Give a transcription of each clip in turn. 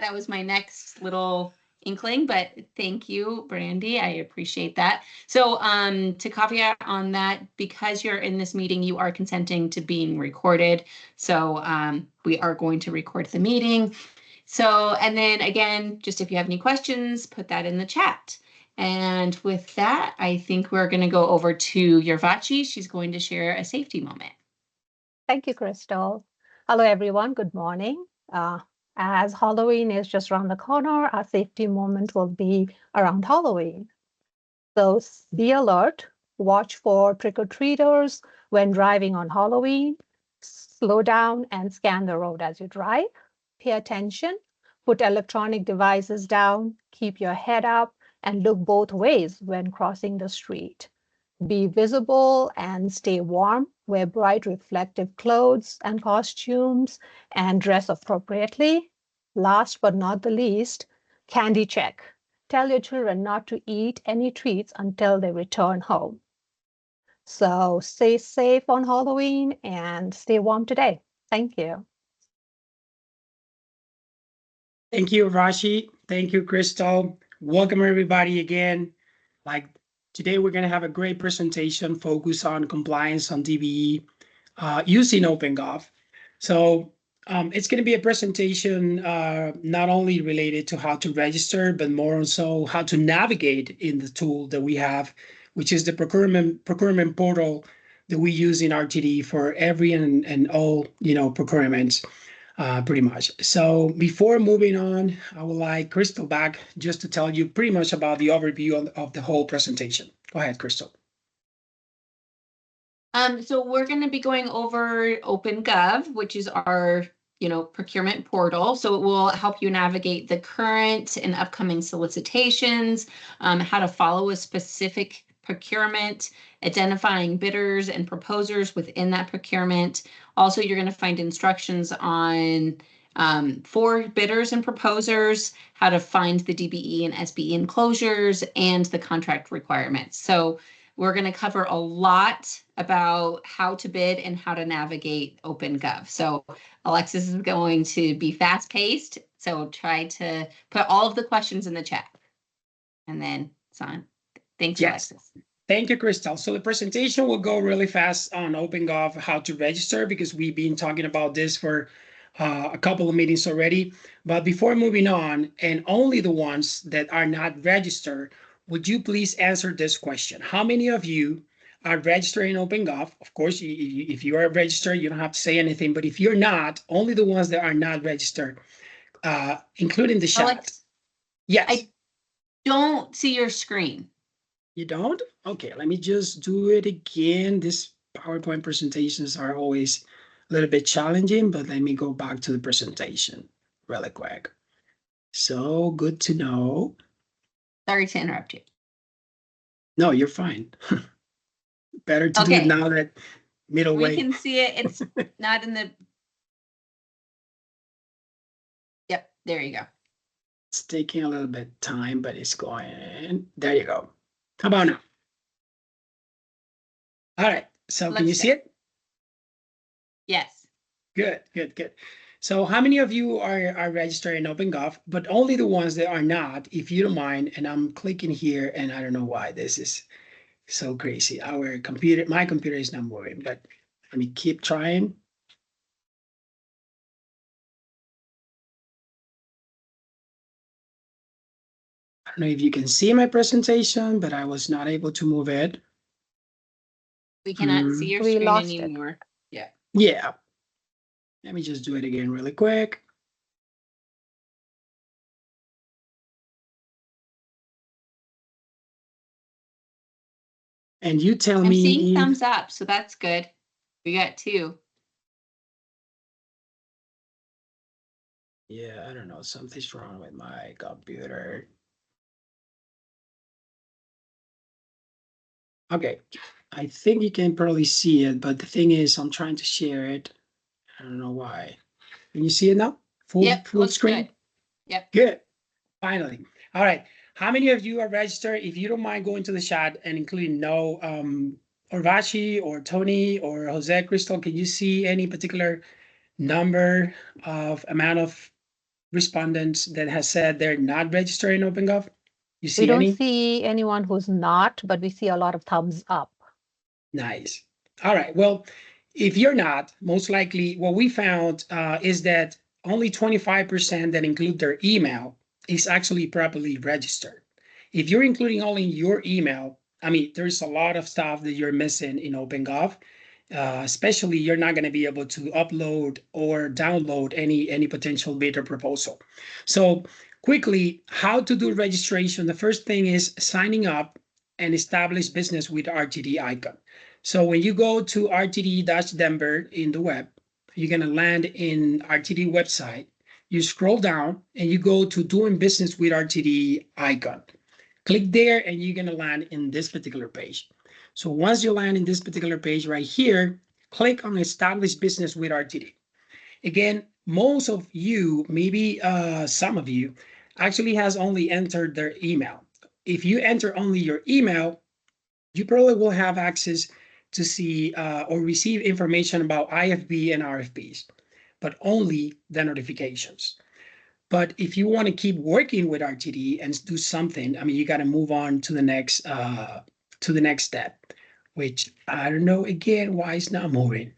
That was my next little inkling, but thank you, Brandy. I appreciate that. So to caveat on that, because you're in this meeting, you are consenting to being recorded. So we are going to record the meeting. So, and then again, just if you have any questions, put that in the chat. And with that, I think we're going to go over to Yervachi. She's going to share a safety moment. Thank you, Crystal. Hello, everyone. Good morning. As Halloween is just around the corner, our safety moment will be around Halloween. So be alert, watch for trick-or-treaters when driving on Halloween, slow down and scan the road as you drive, pay attention, put electronic devices down, keep your head up, and look both ways when crossing the street. Be visible and stay warm, wear bright reflective clothes and costumes, and dress appropriately. Last but not the least, candy check. Tell your children not to eat any treats until they return home. So stay safe on Halloween and stay warm today. Thank you. Thank you, Rashi. Thank you, Crystal. Welcome, everybody, again. Today, we're going to have a great presentation focused on compliance on DBE using OpenGov. So it's going to be a presentation not only related to how to register, but more so how to navigate in the tool that we have, which is the procurement portal that we use in RTD for every and all procurements. Pretty much. So before moving on, I would like Crystal back just to tell you pretty much about the overview of the whole presentation. Go ahead, Crystal. So we're going to be going over OpenGov, which is our procurement portal. So it will help you navigate the current and upcoming solicitations, how to follow a specific procurement, identifying bidders and proposers within that procurement. Also, you're going to find instructions on for bidders and proposers, how to find the DBE and SBE enclosures, and the contract requirements. So we're going to cover a lot about how to bid and how to navigate OpenGov. So Alexis is going to be fast-paced, so try to put all of the questions in the chat. And then it's on. Thanks, yes. Alexis. Thank you, Crystal. So the presentation will go really fast on OpenGov, how to register, because we've been talking about this for a couple of meetings already. But before moving on, and only the ones that are not registered, would you please answer this question? How many of you are registered in OpenGov? Of course, if you are registered, you don't have to say anything. But if you're not, only the ones that are not registered, including the chat. Alex, yes. I don't see your screen. You don't? Okay, let me just do it again. These PowerPoint presentations are always a little bit challenging, but let me go back to the presentation really quick. So good to know. Sorry to interrupt you. No, you're fine. Better to do it now that middle way. We can see it. It's not in the. Yep, there you go. It's taking a little bit of time, but it's going. There you go. How about now? All right. So can you see it? Yes. Good, good, good. So how many of you are registered in OpenGov, but only the ones that are not, if you don't mind, and I'm clicking here, and I don't know why this is so crazy. My computer is not moving, but let me keep trying. I don't know if you can see my presentation, but I was not able to move it. We cannot see your screen anymore. Yeah. Yeah. Let me just do it again really quick. And you tell me. I'm seeing thumbs up, so that's good. We got 2. Yeah, I don't know. Something's wrong with my computer. Okay, I think you can probably see it, but the thing is, I'm trying to share it. I don't know why. Can you see it now? Full screen? Good. Yep. Good. Finally. All right. How many of you are registered? If you don't mind going to the chat and including Orvachi or Tony or Jose Crystal, can you see any particular number of amount of respondents that has said they're not registered in OpenGov? You We see don't any? see anyone who's not, but we see a lot of thumbs up. Nice. All right. Well, if you're not, most likely what we found is that only 25% that include their email is actually properly registered. If you're including only your email, I mean, there's a lot of stuff that you're missing in OpenGov. Especially, you're not going to be able to upload or download any potential bid or proposal. So quickly, how to do registration? The first thing is signing up and establish business with RTD icon. So when you go to RTD-Denver in the web, you're going to land in RTD website. You scroll down and you go to doing business with RTD icon. Click there and you're going to land in this particular page. So once you land in this particular page right here, click on establish business with RTD. Again, most of you, maybe some of you, actually has only entered their email. If you enter only your email, you probably will have access to see or receive information about IFB and RFPs, but only the notifications. But if you want to keep working with RTD and do something, I mean, you got to move on to the next step, which I don't know again why it's not moving.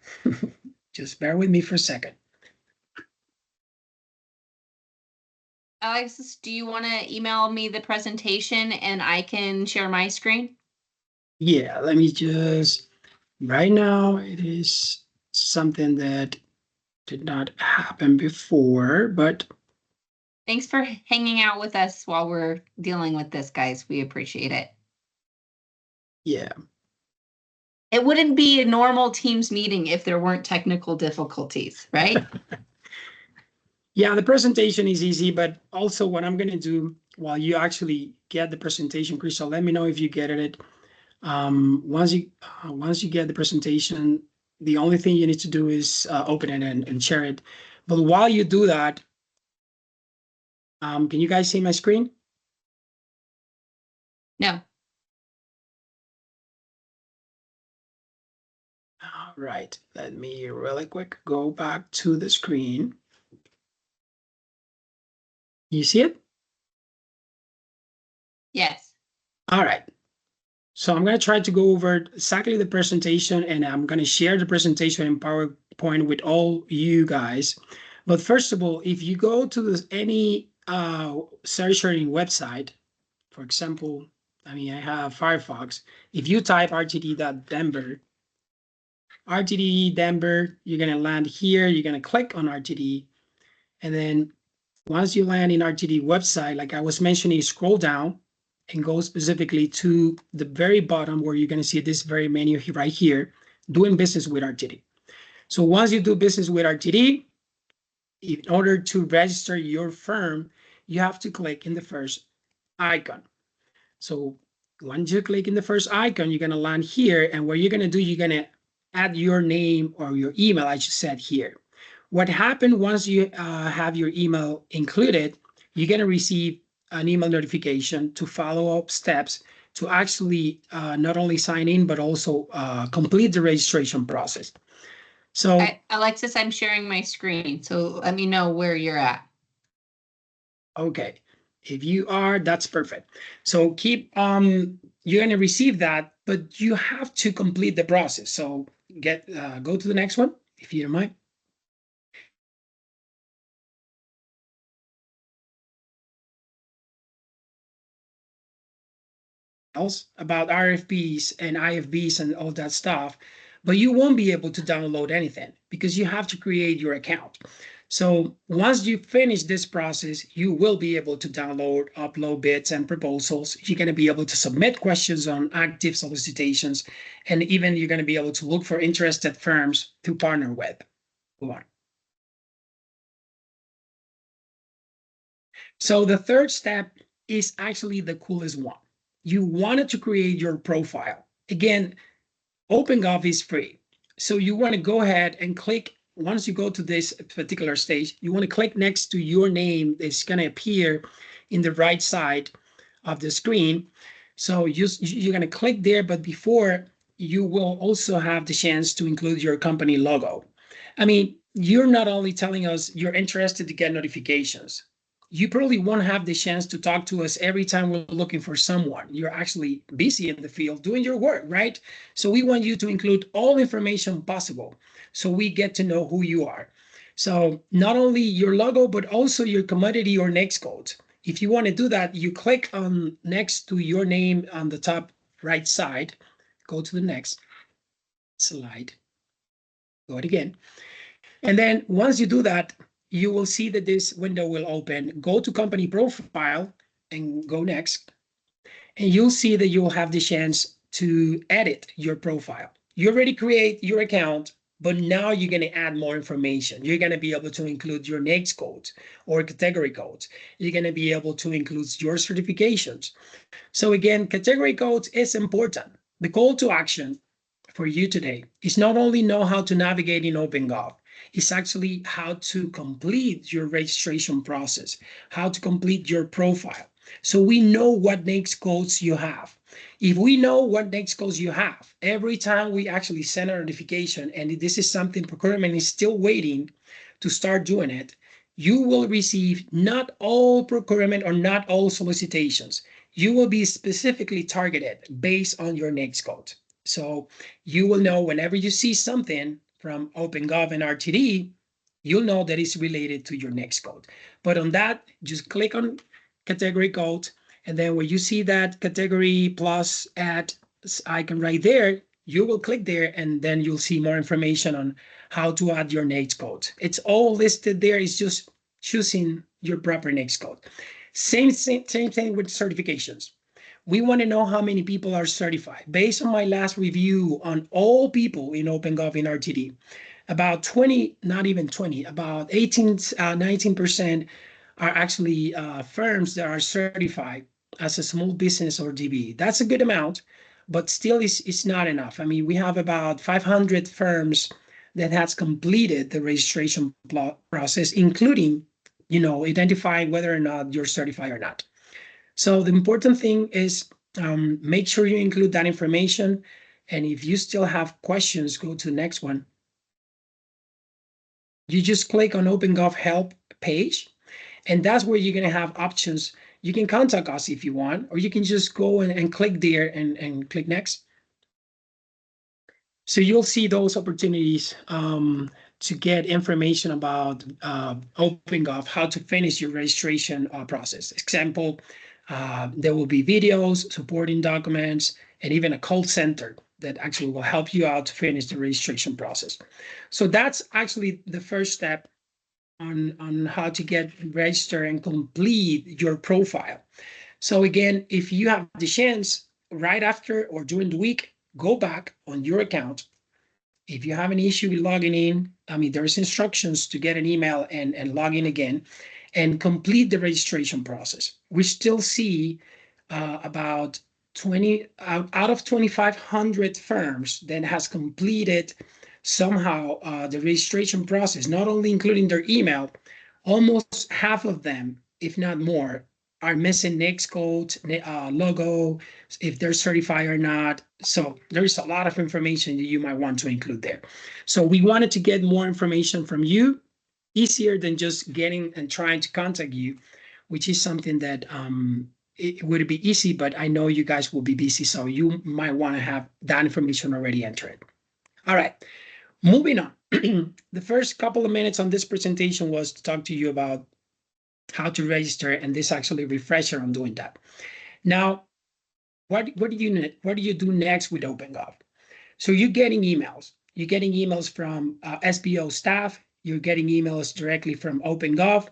Just bear with me for a second. Alexis, do you want to email me the presentation and I can share my screen? Yeah, let me just, right now it is something that did not happen before, but Thanks for hanging out with us while we're dealing with this, guys. We appreciate it. yeah. It wouldn't be a normal Teams meeting if there weren't technical difficulties, right? Yeah, the presentation is easy, but also what I'm going to do while you actually get the presentation, Crystal, let me know if you get it. Once you get the presentation, the only thing you need to do is open it and share it. But while you do that, can you guys see my screen? No. All right, let me really quick go back to the screen. You see it? Yes. All right. So I'm going to try to go over exactly the presentation, and I'm going to share the presentation in PowerPoint with all you guys. But first of all, if you go to any search engine website, for example, I mean, I have Firefox. If you type rtd.denver, you're going to land here. You're going to click on RTD. And then once you land in RTD website, like I was mentioning, scroll down and go specifically to the very bottom where you're going to see this very menu right here, doing business with RTD. So once you do business with RTD, in order to register your firm, you have to click in the first icon. So once you click in the first icon, you're going to land here. And what you're going to do, you're going to add your name or your email, I just said here. What happened once you have your email included, you're going to receive an email notification to follow up steps to actually not only sign in, but also complete the registration process. So, Alexis, I'm sharing my screen, so let me know where you're at. Okay, if you are, that's perfect. So keep, you're going to receive that, but you have to complete the process. So go to the next one, if you don't mind. Else about RFPs and IFBs and all that stuff, but you won't be able to download anything because you have to create your account. So once you finish this process, you will be able to download, upload bids and proposals. You're going to be able to submit questions on active solicitations, and even you're going to be able to look for interested firms to partner with. Go on. So the third step is actually the coolest one. You wanted to create your profile. Again, OpenGov is free. So you want to go ahead and click, once you go to this particular stage, you want to click next to your name. It's going to appear in the right side of the screen. So you're going to click there, but before you will also have the chance to include your company logo. I mean, you're not only telling us you're interested to get notifications, you probably won't have the chance to talk to us every time we're looking for someone. You're actually busy in the field doing your work, right? So we want you to include all information possible so we get to know who you are. So not only your logo, but also your commodity or next code. If you want to do that, you click on next to your name on the top right side. Go to the next slide. Go it again. And then once you do that, you will see that this window will open. Go to company profile and go next. And you'll see that you'll have the chance to edit your profile. You already create your account, but now you're going to add more information. You're going to be able to include your next code or category codes. You're going to be able to include your certifications. So again, category codes is important. The call to action for you today is not only know how to navigate in OpenGov, it's actually how to complete your registration process, how to complete your profile. So we know what next codes you have. If we know what next codes you have, every time we actually send a notification, and this is something procurement is still waiting to start doing it, you will receive not all procurement or not all solicitations. You will be specifically targeted based on your next code. So you will know whenever you see something from OpenGov and RTD, you'll know that it's related to your next code. But on that, just click on category code. And then when you see that category plus add icon right there, you will click there and then you'll see more information on how to add your next code. It's all listed there. It's just choosing your proper next code. Same thing with certifications. We want to know how many people are certified. Based on my last review on all people in OpenGov in RTD, about 20, not even 20, about 18, 19% are actually firms that are certified as a small business or DBE. That's a good amount, but still it's not enough. I mean, we have about 500 firms that has completed the registration process, including, identifying whether or not you're certified or not. So the important thing is make sure you include that information. And if you still have questions, go to the next one. You just click on OpenGov help page, and that's where you're going to have options. You can contact us if you want, or you can just go and click there and click next. So you'll see those opportunities to get information about OpenGov, how to finish your registration process. Example, there will be videos, supporting documents, and even a call center that actually will help you out to finish the registration process. So that's actually the first step on how to get registered and complete your profile. So again, if you have the chance right after or during the week, go back on your account. If you have an issue with logging in, there's instructions to get an email and log in again and complete the registration process. We still see about 20 out of 2,500 firms that has completed somehow the registration process, not only including their email, almost half of them, if not more, are missing next code, logo, if they're certified or not. So there's a lot of information that you might want to include there. So we wanted to get more information from you, easier than just getting and trying to contact you, which is something that it would be easy, but I know you guys will be busy, so you might want to have that information already entered. All right, moving on. The first couple of minutes on this presentation was to talk to you about how to register, and this actually refresher on doing that. Now, what do you do next with OpenGov? So you're getting emails. You're getting emails from SBO staff. You're getting emails directly from OpenGov.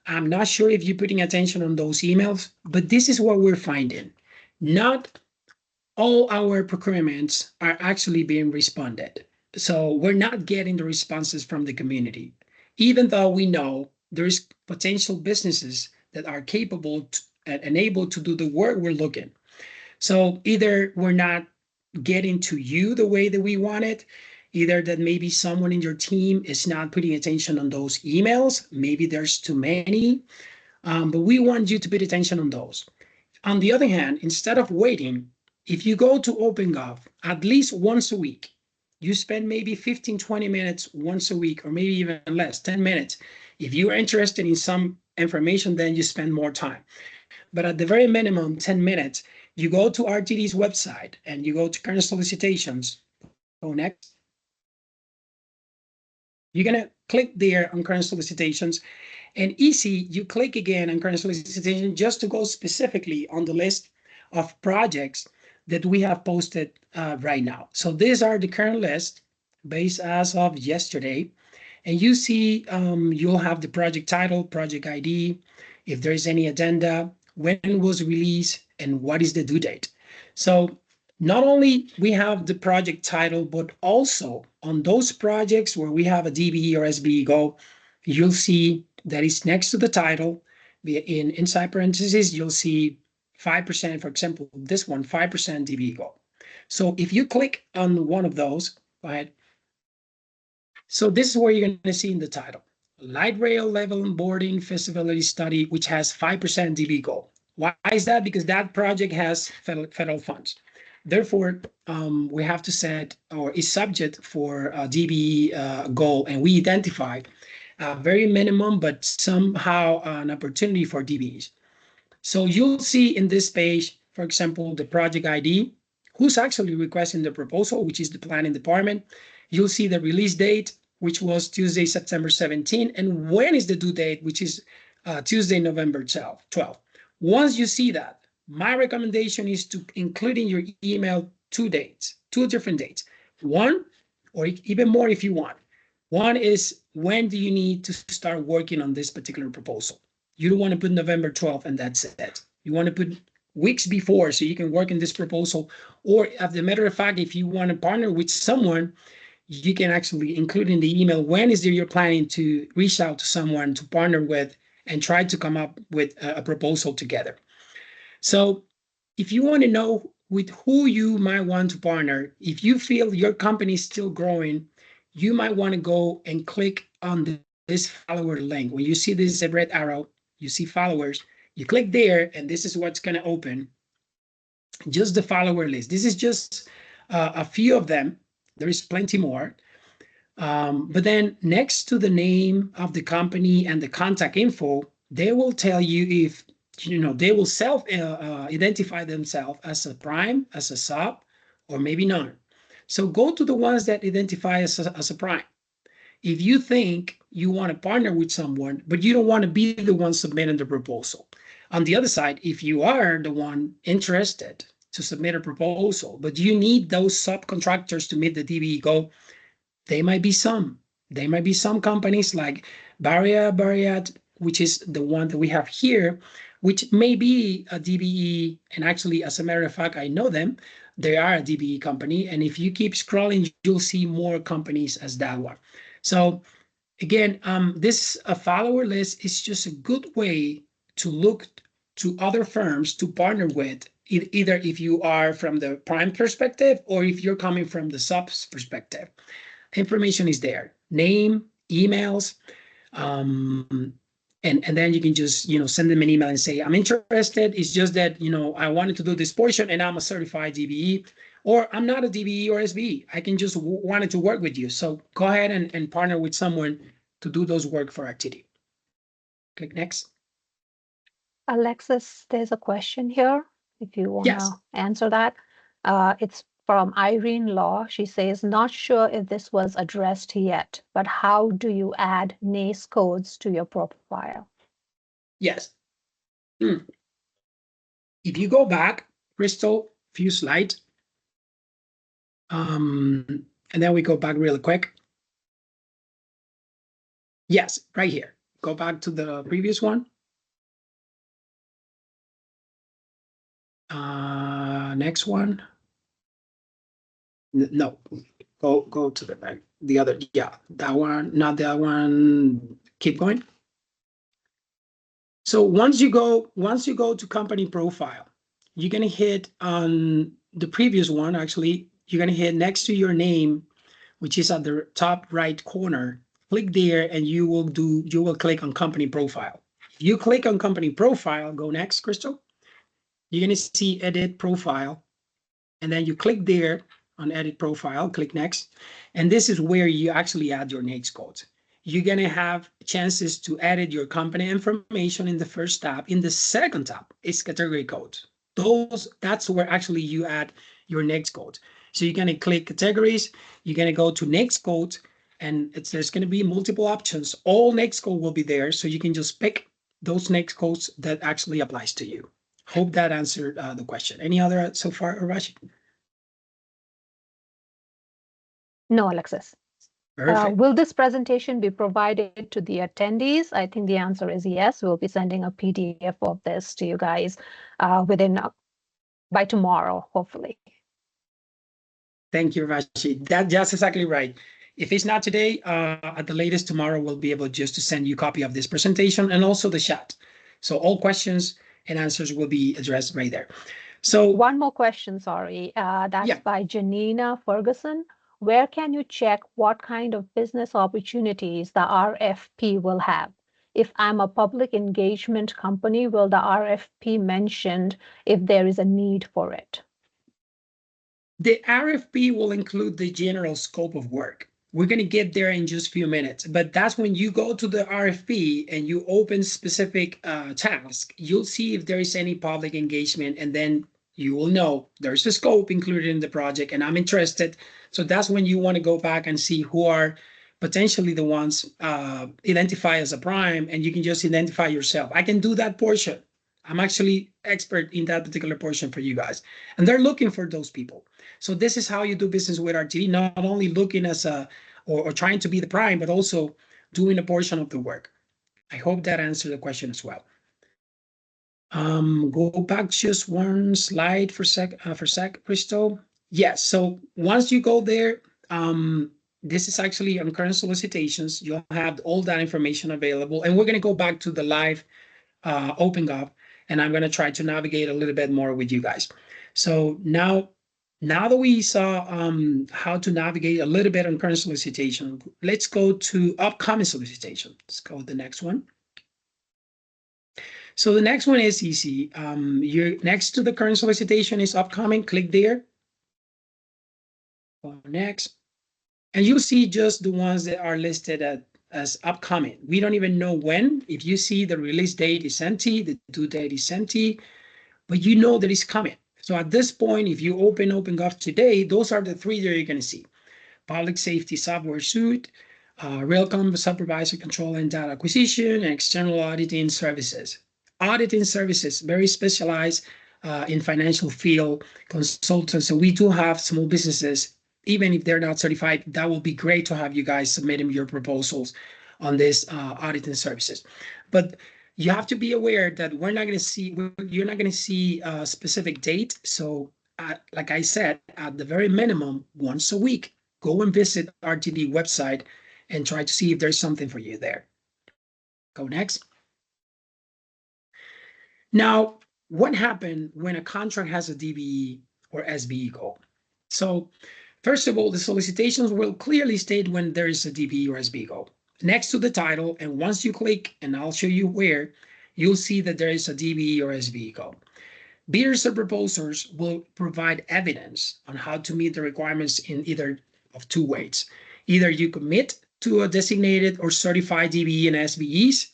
I'm not sure if you're putting attention on those emails, but this is what we're finding. Not all our procurements are actually being responded. So we're not getting the responses from the community, even though we know there's potential businesses that are capable and able to do the work we're looking. So either we're not getting to you the way that we want it, either that maybe someone in your team is not putting attention on those emails, maybe there's too many, but we want you to pay attention on those. On the other hand, instead of waiting, if you go to OpenGov at least once a week, you spend maybe 15, 20 minutes once a week, or maybe even less, 10 minutes. If you're interested in some information, then you spend more time. But at the very minimum, 10 minutes, you go to RTD's website and you go to current solicitations. Go next. You're going to click there on current solicitations, and easy, you click again on current solicitation just to go specifically on the list of projects that we have posted right now. So these are the current list based as of yesterday. And you see, you'll have the project title, project ID, if there is any addenda, when it was released, and what is the due date. So not only we have the project title, but also on those projects where we have a DBE or SBE go, you'll see that is next to the title. Inside parentheses, you'll see 5%, for example, this one, 5% DBE go. So if you click on one of those, go ahead. So this is where you're going to see in the title, light rail level onboarding feasibility study, which has 5% DBE goal. Why is that? Because that project has federal funds. Therefore, we have to set, or is subject for a DBE goal, and we identify a very minimum, but somehow an opportunity for DBEs. So you'll see in this page, for example, the project ID, who's actually requesting the proposal, which is the planning department. You'll see the release date, which was Tuesday, September 17, and when is the due date, which is Tuesday, November 12. Once you see that, my recommendation is to include in your email two different dates. One, or even more if you want. One is, when do you need to start working on this particular proposal? You don't want to put November 12th and that's it. You want to put weeks before so you can work in this proposal. Or as a matter of fact, if you want to partner with someone, you can actually include in the email when is there you're planning to reach out to someone to partner with and try to come up with a proposal together. So if you want to know with who you might want to partner, if you feel your company is still growing, you might want to go and click on this follower link. When you see this red arrow, you see followers, you click there, and this is what's going to open. Just the follower list. This is just a few of them. There is plenty more. But then next to the name of the company and the contact info, they will tell you if, they will self-identify themselves as a prime, as a sub, or maybe none. So go to the ones that identify as a prime. If you think you want to partner with someone, but you don't want to be the one submitting the proposal. On the other side, if you are the one interested to submit a proposal, but you need those subcontractors to meet the DBE goal, they might be some. They might be some companies like Barriat, which is the one that we have here, which may be a DBE. And actually, as a matter of fact, I know them. They are a DBE company. And if you keep scrolling, you'll see more companies as that one. So again, this follower list is just a good way to look to other firms to partner with, either if you are from the prime perspective or if you're coming from the subs perspective. Information is there, name, emails, and then you can just, send them an email and say, I'm interested. It's just that, I wanted to do this portion and I'm a certified DBE, or I'm not a DBE or SBE. I can just wanted to work with you. So go ahead and partner with someone to do those work for RTD. Click next. Alexis, there's a question here, if you want to Yes. answer that. It's from Irene Law. She says, not sure if this was addressed yet, but how do you add NACE codes to your profile? Yes. If you go back, Crystal, few slides, and then we go back really quick. Yes, right here. Go back to the previous one. Next one. No, go to the back. The other, yeah, that one, not that one. Keep going. So once you go to company profile, you're gonna hit on the previous one. Actually, you're gonna hit next to your name, which is at the top right corner. Click there, and you will click on company profile. If you click on company profile, go next, Crystal. You're gonna see edit profile, and then you click there on edit profile, click next, and this is where you actually add your NAICS codes. you're going to have chances to edit your company information in the first tab. In the second tab is category code. That's where actually you add your next code. So you're going to click categories, you're going to go to next code, and there's going to be multiple options. All next code will be there, so you can just pick those next codes that actually applies to you. Hope that answered the question. Any other so far, Arashi? No, Alexis. Perfect. Will this presentation be provided to the attendees? I think the answer is yes. We'll be sending a PDF of this to you guys by tomorrow, hopefully. Thank you, Rashi. That's exactly right. If it's not today, at the latest tomorrow, we'll be able just to send you a copy of this presentation and also the chat. So all questions and answers will be addressed right there. So one more question, sorry. That's by Janina Ferguson. Where can you check what kind of business opportunities the RFP will have? If I'm a public engagement company, will the RFP mention if there is a need for it? The RFP will include the general scope of work. We're going to get there in just a few minutes, but that's when you go to the RFP and you open specific task, you'll see if there is any public engagement, and then you will know there's a scope included in the project and I'm interested. So that's when you want to go back and see who are potentially the ones identified as a prime, and you can just identify yourself. I can do that portion. I'm actually expert in that particular portion for you guys. And they're looking for those people. So this is how you do business with RTD, not only looking as or trying to be the prime, but also doing a portion of the work. I hope that answered the question as well. Go back just one slide for sec, Crystal. Yes, so once you go there, this is actually on current solicitations. You'll have all that information available. And we're going to go back to the live OpenGov, and I'm going to try to navigate a little bit more with you guys. So now that we saw how to navigate a little bit on current solicitation, let's go to upcoming solicitation. Let's go to the next one. So the next one is easy. You're next to the current solicitation is upcoming. Click there. Go next. And you'll see just the ones that are listed as upcoming. We don't even know when. If you see the release date is empty, the due date is empty, but you know that it's coming. So at this point, if you open OpenGov today, those are the three that you're going to see. Public Safety Software Suite, Railcom Supervisor Control and Data Acquisition, and External Auditing Services. Auditing services, very specialized in financial field consultants. So we do have small businesses, even if they're not certified, that will be great to have you guys submitting your proposals on this auditing services. But you have to be aware that you're not going to see a specific date. So like I said, at the very minimum, once a week, go and visit RTD website and try to see if there's something for you there. Go next. Now, what happened when a contract has a DBE or SBE goal? So first of all, the solicitations will clearly state when there is a DBE or SBE goal. Next to the title, and once you click, and I'll show you where, you'll see that there is a DBE or SBE goal. Bidders or proposers will provide evidence on how to meet the requirements in either of two ways. Either you commit to a designated or certified DBE and SBEs,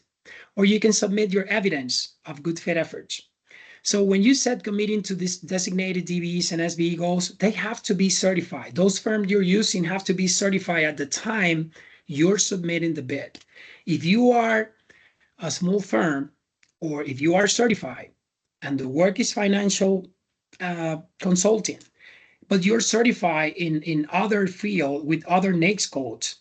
or you can submit your evidence of good faith efforts. So when you said committing to this designated DBEs and SBE goals, they have to be certified. Those firms you're using have to be certified at the time you're submitting the bid. If you are a small firm, or if you are certified and the work is financial consulting, but you're certified in other field with other NAICS codes,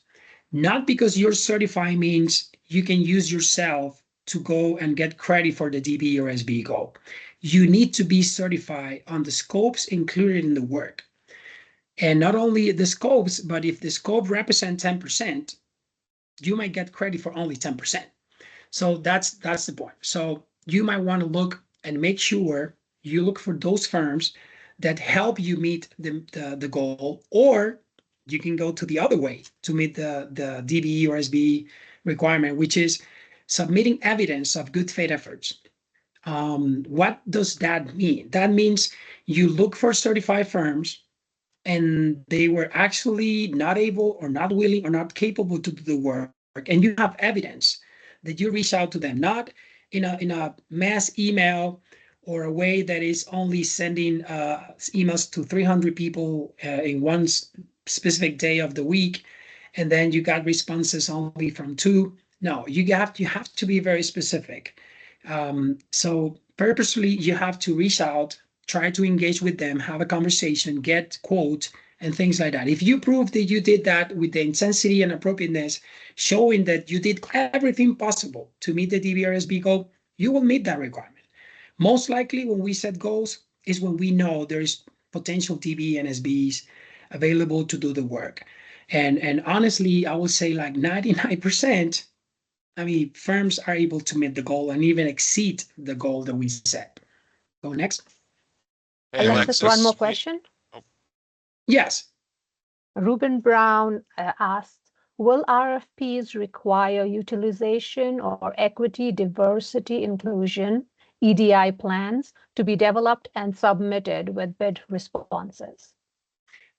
not because you're certified means you can use yourself to go and get credit for the DBE or SBE goal. You need to be certified on the scopes included in the work. And not only the scopes, but if the scope represents 10%, you might get credit for only 10%. So that's the point. So you might want to look and make sure you look for those firms that help you meet the goal, or you can go to the other way to meet the DBE or SBE requirement, which is submitting evidence of good faith efforts. What does that mean? That means you look for certified firms and they were actually not able or not willing or not capable to do the work, and you have evidence that you reach out to them, not in a mass email or a way that is only sending emails to 300 people in one specific day of the week, and then you got responses only from 2. No, you have to be very specific. So purposely, you have to reach out, try to engage with them, have a conversation, get quotes, and things like that. If you prove that you did that with the intensity and appropriateness, showing that you did everything possible to meet the DBE or SBE goal, you will meet that requirement. Most likely, when we set goals, is when we know there's potential DBE and SBEs available to do the work. And honestly, I would say like 99%, I mean, firms are able to meet the goal and even exceed the goal that we set. Go next. Hey, Alexis, one more question. Yes. Ruben Brown asked, will RFPs require utilization or equity, diversity, inclusion, EDI plans to be developed and submitted with bid responses?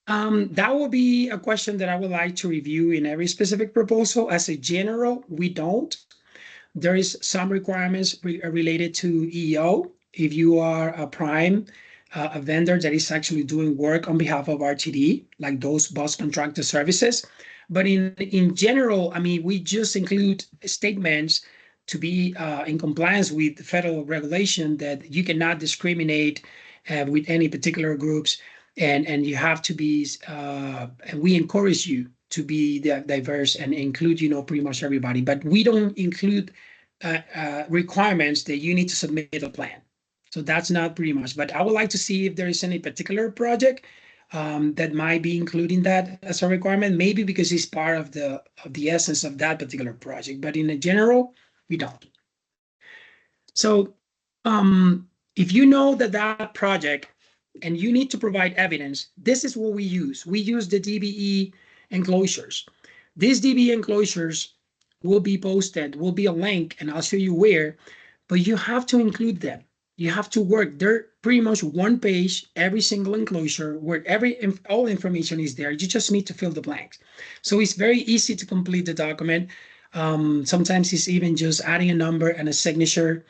That will be a question that I would like to review in every specific proposal. As a general, we don't. There is some requirements related to EO. If you are a prime, a vendor that is actually doing work on behalf of RTD, like those bus contractor services. But in general, I mean, we just include statements to be in compliance with the federal regulation that you cannot discriminate with any particular groups, and you have to be, and we encourage you to be diverse and include, pretty much everybody. But we don't include requirements that you need to submit a plan. So that's not pretty much, but I would like to see if there is any particular project that might be including that as a requirement, maybe because it's part of the essence of that particular project, but in general, we don't. So if you know that project and you need to provide evidence, this is what we use. We use the DBE enclosures. These DBE enclosures will be posted, will be a link, and I'll show you where, but you have to include them. You have to work. They're pretty much one page, every single enclosure where all information is there. You just need to fill the blanks. So it's very easy to complete the document. Sometimes it's even just adding a number and a signature,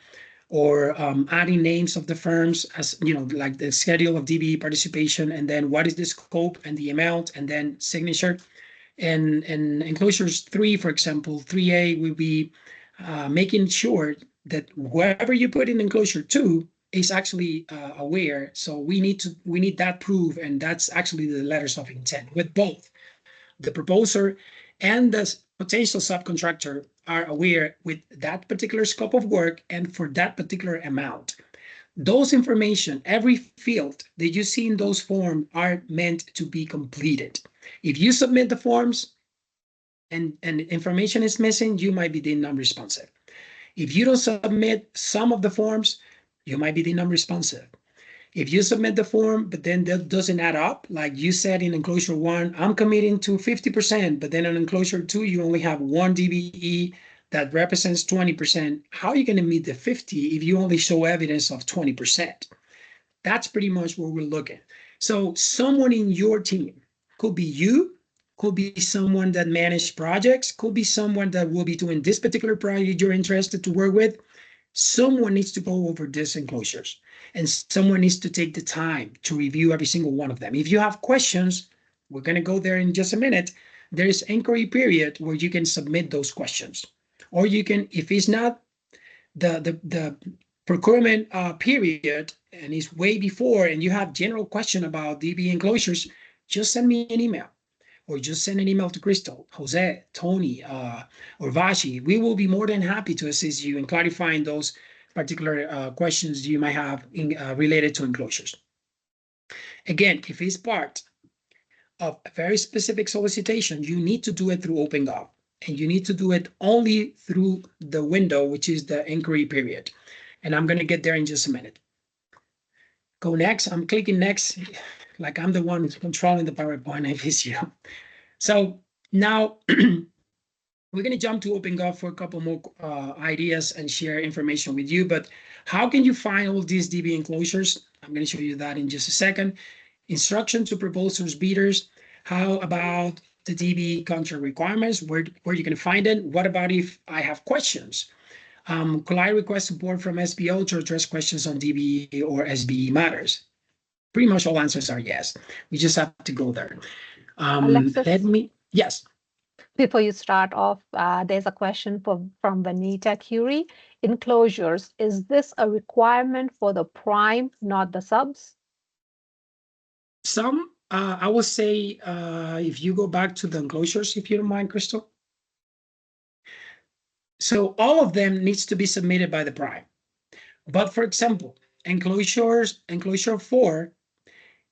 or adding names of the firms, as like the schedule of DBE participation, and then what is the scope and the amount, and then signature. And enclosures 3, for example, 3A will be making sure that whoever you put in enclosure 2 is actually aware. So we need that proof, and that's actually the letters of intent, with both the proposer and the potential subcontractor are aware with that particular scope of work and for that particular amount. Those information, every field that you see in those forms are meant to be completed. If you submit the forms and information is missing, you might be deemed non-responsive. If you don't submit some of the forms, you might be deemed non-responsive. If you submit the form, but then that doesn't add up, like you said in enclosure 1, I'm committing to 50%, but then in enclosure 2, you only have one DBE that represents 20%. How are you going to meet the 50 if you only show evidence of 20%? That's pretty much what we're looking. So someone in your team, could be you, could be someone that manages projects, could be someone that will be doing this particular project you're interested to work with. Someone needs to go over these enclosures, and someone needs to take the time to review every single one of them. If you have questions, we're going to go there in just a minute. There is inquiry period where you can submit those questions, or you can, if it's not the procurement period and it's way before, and you have general question about DBE enclosures, just send me an email, or just send an email to Crystal, Jose, Tony, or Vashi. We will be more than happy to assist you in clarifying those particular questions you might have related to enclosures. Again, if it's part of a very specific solicitation, you need to do it through OpenGov, and you need to do it only through the window, which is the inquiry period. And I'm going to get there in just a minute. Go next. I'm clicking next, like I'm the one who's controlling the PowerPoint. I miss you. So now we're going to jump to OpenGov for a couple more ideas and share information with you. But how can you find all these DBE enclosures? I'm going to show you that in just a second. Instruction to proposers, bidders. How about the DBE contract requirements, where you're going to find it. What about if I have questions? Could I request support from SBO to address questions on DBE or SBE matters? Pretty much all answers are yes. We just have to go there. Alexis, yes. before you start off, there's a question from Vanita Curie. Enclosures, is this a requirement for the prime, not the subs? Some, I will say, if you go back to the enclosures, if you don't mind, Crystal. So all of them needs to be submitted by the prime. But for example, enclosure 4,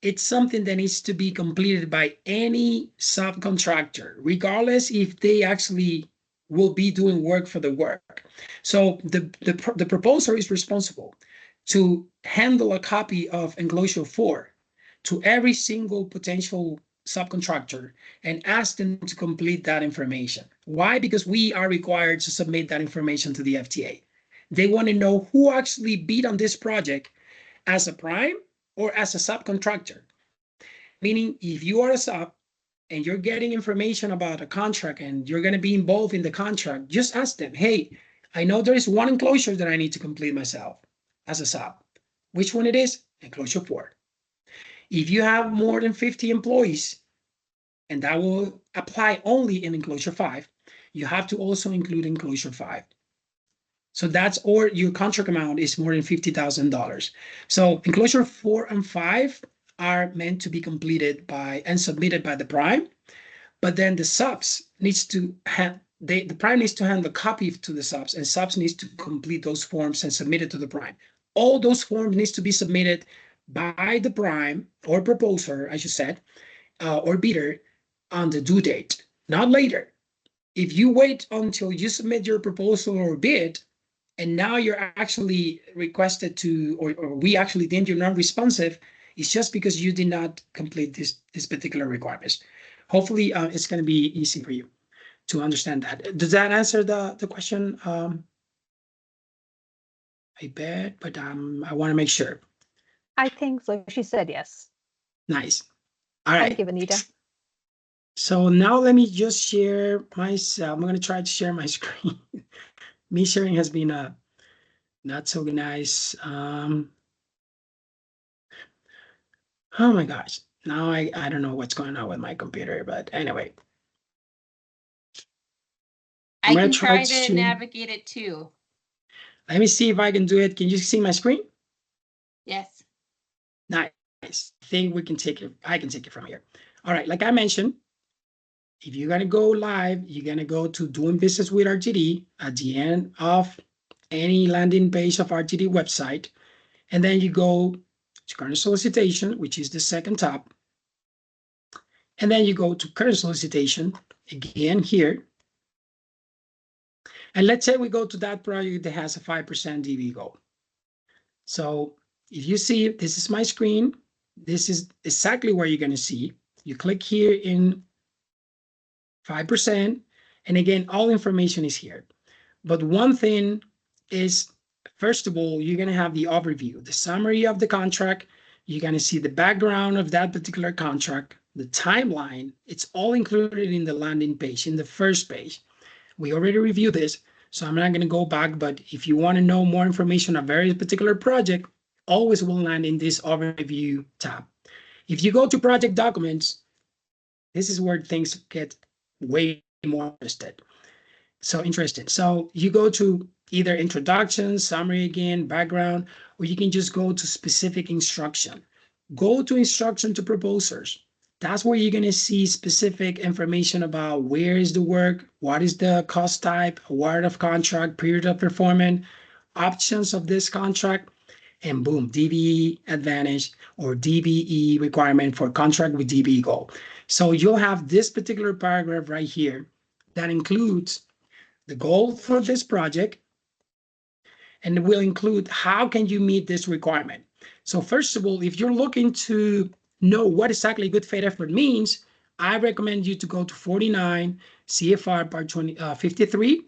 it's something that needs to be completed by any subcontractor, regardless if they actually will be doing work for the work. So the proposer is responsible to handle a copy of enclosure 4 to every single potential subcontractor and ask them to complete that information. Why? Because we are required to submit that information to the FTA. They want to know who actually bid on this project as a prime or as a subcontractor. Meaning, if you are a sub and you're getting information about a contract and you're going to be involved in the contract, just ask them, hey, I know there is one enclosure that I need to complete myself as a sub. Which one it is? Enclosure 4. If you have more than 50 employees, and that will apply only in enclosure 5, you have to also include enclosure 5. So that's, or your contract amount is more than $50,000. So enclosure 4 and 5 are meant to be completed by and submitted by the prime, but then the subs needs to have, the prime needs to hand the copy to the subs, and subs needs to complete those forms and submit it to the prime. All those forms needs to be submitted by the prime or proposer, as you said, or bidder on the due date, not later. If you wait until you submit your proposal or bid, and now you're actually requested to, or we actually deemed you're not responsive, it's just because you did not complete this particular requirements. Hopefully, it's going to be easy for you to understand that. Does that answer the question? I bet, but I want to make sure. I think so. She said yes. Nice. All right. Thank you, Vanita. So now let me just share myself. I'm going to try to share my screen. Me sharing has been not so nice. Oh my gosh. Now I don't know what's going on with my computer, but anyway. I can try to navigate it too. Let me see if I can do it. Can you see my screen? Yes. Nice. I think we can take it. I can take it from here. All right. Like I mentioned, if you're going to go live, you're going to go to Doing Business with RTD at the end of any landing page of RTD website. And then you go to current solicitation, which is the second tab. And then you go to current solicitation again here. And let's say we go to that project that has a 5% DBE goal. So if you see, this is my screen. This is exactly where you're going to see. You click here in 5%. And again, all information is here. But one thing is, first of all, you're going to have the overview, the summary of the contract. You're going to see the background of that particular contract, the timeline. It's all included in the landing page, in the first page. We already reviewed this, so I'm not going to go back. But if you want to know more information on a very particular project, always will land in this overview tab. If you go to project documents, this is where things get way more interesting. So you go to either introduction, summary again, background, or you can just go to specific instruction. Go to instruction to proposers. That's where you're going to see specific information about where is the work, what is the cost type, award of contract, period of performance, options of this contract, and boom, DBE advantage or DBE requirement for contract with DBE goal. So you'll have this particular paragraph right here that includes the goal for this project, and it will include how can you meet this requirement. So first of all, if you're looking to know what exactly good faith effort means, I recommend you to go to 49 CFR Part 53,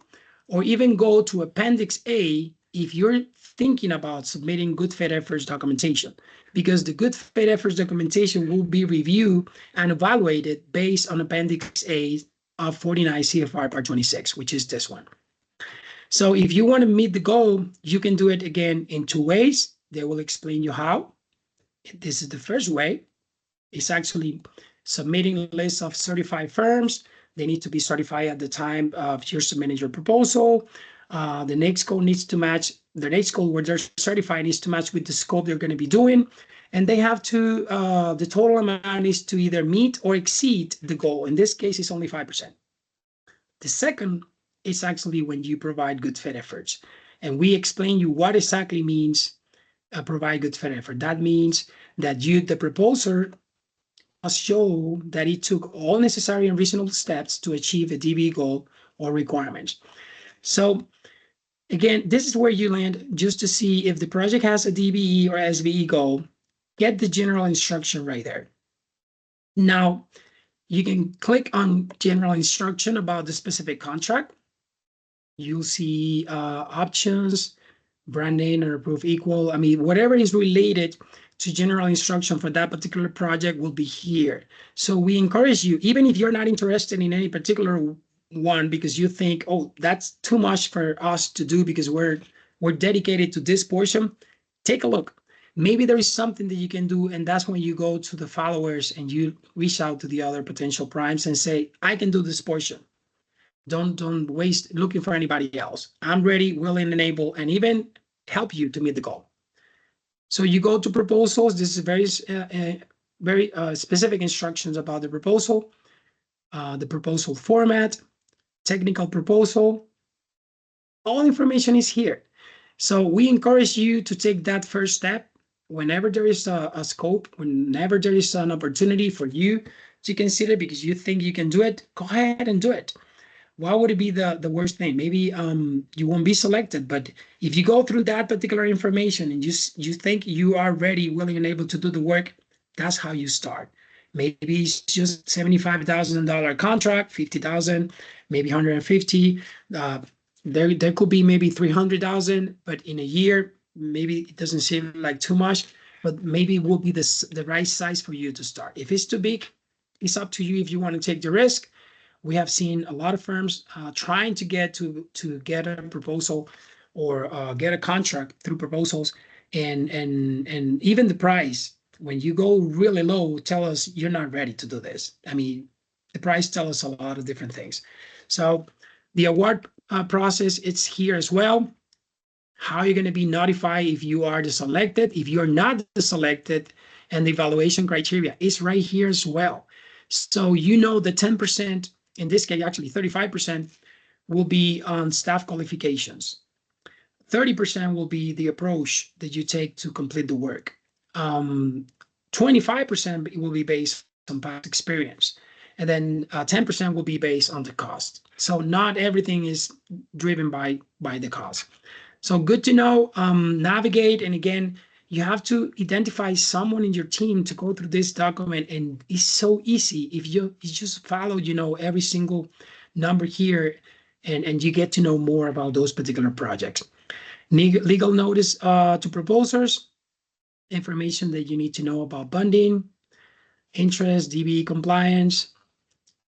or even go to Appendix A if you're thinking about submitting good faith efforts documentation, because the good faith efforts documentation will be reviewed and evaluated based on Appendix A of 49 CFR Part 26, which is this one. So if you want to meet the goal, you can do it again in two ways. They will explain you how. This is the first way. It's actually submitting a list of certified firms. They need to be certified at the time of you're submitting your proposal. The next goal needs to match, the next goal where they're certified needs to match with the scope they're going to be doing. And they have to, the total amount is to either meet or exceed the goal. In this case, it's only 5%. The second is actually when you provide good faith efforts. And we explain you what exactly means provide good faith effort. That means that you, the proposer, must show that it took all necessary and reasonable steps to achieve a DBE goal or requirements. So again, this is where you land just to see if the project has a DBE or SBE goal. Get the general instruction right there. Now, you can click on general instruction about the specific contract. You'll see options, brand name or proof equal. I mean, whatever is related to general instruction for that particular project will be here. So we encourage you, even if you're not interested in any particular one because you think, oh, that's too much for us to do because we're dedicated to this portion, take a look. Maybe there is something that you can do, and that's when you go to the followers and you reach out to the other potential primes and say, I can do this portion. Don't waste looking for anybody else. I'm ready, willing, and able, and even help you to meet the goal. So you go to proposals. This is very specific instructions about the proposal format, technical proposal. All information is here. So we encourage you to take that first step whenever there is a scope, whenever there is an opportunity for you to consider because you think you can do it, go ahead and do it. What would it be the worst thing? Maybe you won't be selected, but if you go through that particular information and you think you are ready, willing, and able to do the work, that's how you start. Maybe it's just $75,000 contract, 50,000, maybe 150. There could be maybe 300,000, but in a year, maybe it doesn't seem like too much, but maybe it will be the right size for you to start. If it's too big, it's up to you if you want to take the risk. We have seen a lot of firms trying to get a proposal or get a contract through proposals, and even the price. When you go really low, tell us you're not ready to do this. I mean, the price tells us a lot of different things. So the award process, it's here as well. How you're going to be notified if you are the selected, if you're not the selected, and the evaluation criteria is right here as well. So you know the 10%. In this case, actually 35% will be on staff qualifications. 30% will be the approach that you take to complete the work. 25% will be based on past experience. And then 10% will be based on the cost. So not everything is driven by the cost. So good to know, navigate. And again, you have to identify someone in your team to go through this document, and it's so easy if you just follow, every single number here, and you get to know more about those particular projects. Legal notice to proposers, information that you need to know about bonding, interest, DBE compliance.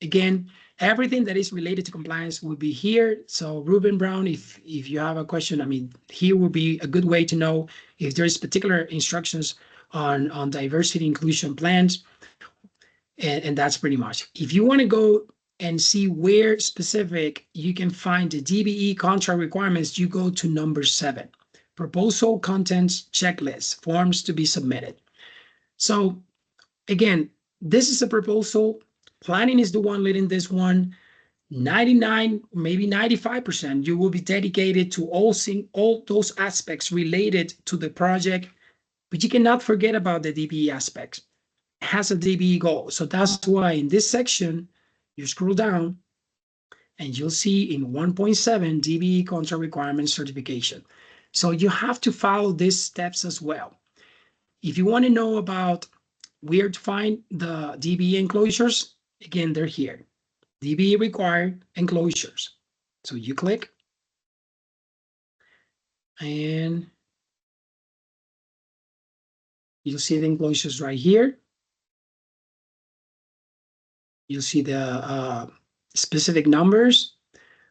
Again, everything that is related to compliance will be here. So Ruben Brown, if you have a question, I mean, here will be a good way to know if there's particular instructions on diversity inclusion plans. And that's pretty much. If you want to go and see where specific you can find the DBE contract requirements, you go to number 7, proposal contents checklist, forms to be submitted. So again, this is a proposal. Planning is the one leading this one. 99, maybe 95%, you will be dedicated to all those aspects related to the project, but you cannot forget about the DBE aspects. It has a DBE goal. So that's why in this section, you scroll down and you'll see in 1.7 DBE contract requirements certification. So you have to follow these steps as well. If you want to know about where to find the DBE enclosures, again, they're here. DBE required enclosures. So you click And you'll see the enclosures right here. You'll see the specific numbers.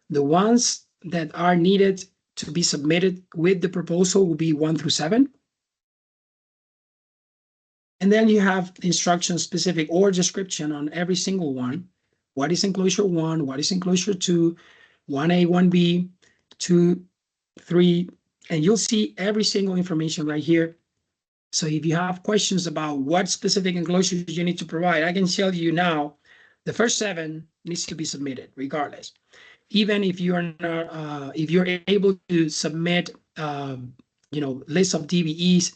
The ones that are needed to be submitted with the proposal will be 1 through 7. And then you have instruction specific or description on every single one. What is enclosure 1? What is enclosure 2? 1A, 1B, 2, 3. And you'll see every single information right here. So if you have questions about what specific enclosures you need to provide, I can tell you now, the first 7 needs to be submitted regardless. Even if you're not, if you're able to submit, list of DBEs,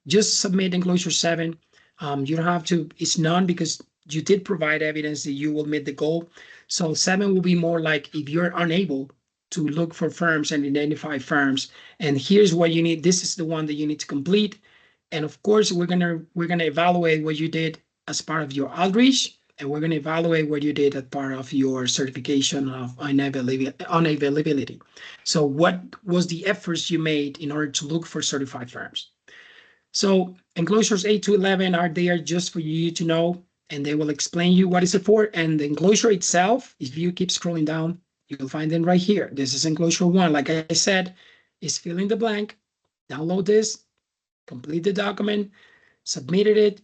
just submit enclosure 7. You don't have to, it's none because you did provide evidence that you will meet the goal. So 7 will be more like if you're unable to look for firms and identify firms, and here's what you need, this is the one that you need to complete. And of course, we're gonna evaluate what you did as part of your outreach, and we're gonna evaluate what you did as part of your certification of unavailability. So what was the efforts you made in order to look for certified firms? So enclosures 8 to 11 are there just for you to know, and they will explain you what is it for. And the enclosure itself, if you keep scrolling down, you'll find them right here. This is enclosure 1. Like I said, is fill in the blank, download this, complete the document, submitted it